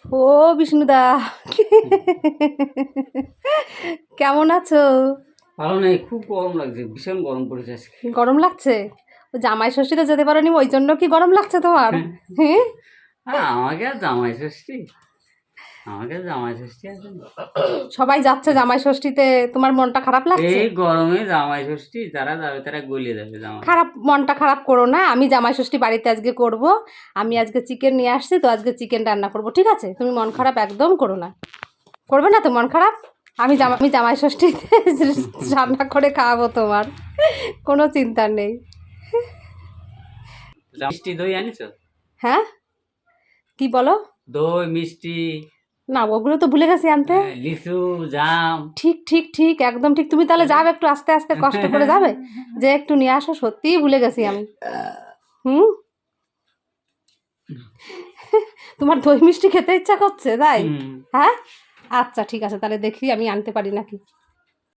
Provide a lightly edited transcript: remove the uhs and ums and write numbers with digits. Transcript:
ও বিষ্ণুদা, কেমন আছো? ভালো নেই, খুব গরম লাগছে, ভীষণ গরম পড়েছে আজকে। গরম লাগছে? ও জামাই ষষ্ঠীতে যেতে পারোনি, ওই জন্য কি গরম লাগছে তোমার? হ্যাঁ, হ্যাঁ, আমাকে আর জামাই ষষ্ঠী, আমাকে আর জামাই ষষ্ঠী আছে না। সবাই যাচ্ছে জামাই ষষ্ঠীতে, তোমার মনটা খারাপ লাগছে? এই গরমে জামাই ষষ্ঠী যারা যাবে তারা গলিয়ে যাবে জামাই। খারাপ, মনটা খারাপ করো না। আমি জামাই ষষ্ঠী বাড়িতে আজকে করব। আমি আজকে চিকেন নিয়ে আসছি, তো আজকে চিকেন রান্না করব, ঠিক আছে? তুমি মন খারাপ একদম করো না। করবে না তো মন খারাপ? আমি জামাই ষষ্ঠীতে রান্না করে খাওয়াবো তোমার, কোনো চিন্তা নেই। মিষ্টি দই আনিছো? হ্যাঁ, কি বলো? দই মিষ্টি, না, ওগুলো তো ভুলে গেছি আনতে। লিচু, জাম। ঠিক ঠিক ঠিক, একদম ঠিক। তুমি তাহলে যাবে, একটু আস্তে আস্তে কষ্ট করে যাবে, যে একটু নিয়ে আসো। সত্যিই ভুলে গেছি আমি। হুম, তোমার দই মিষ্টি খেতে ইচ্ছা করছে তাই? হুম। হ্যাঁ, আচ্ছা ঠিক আছে, তাহলে দেখি আমি আনতে পারি নাকি।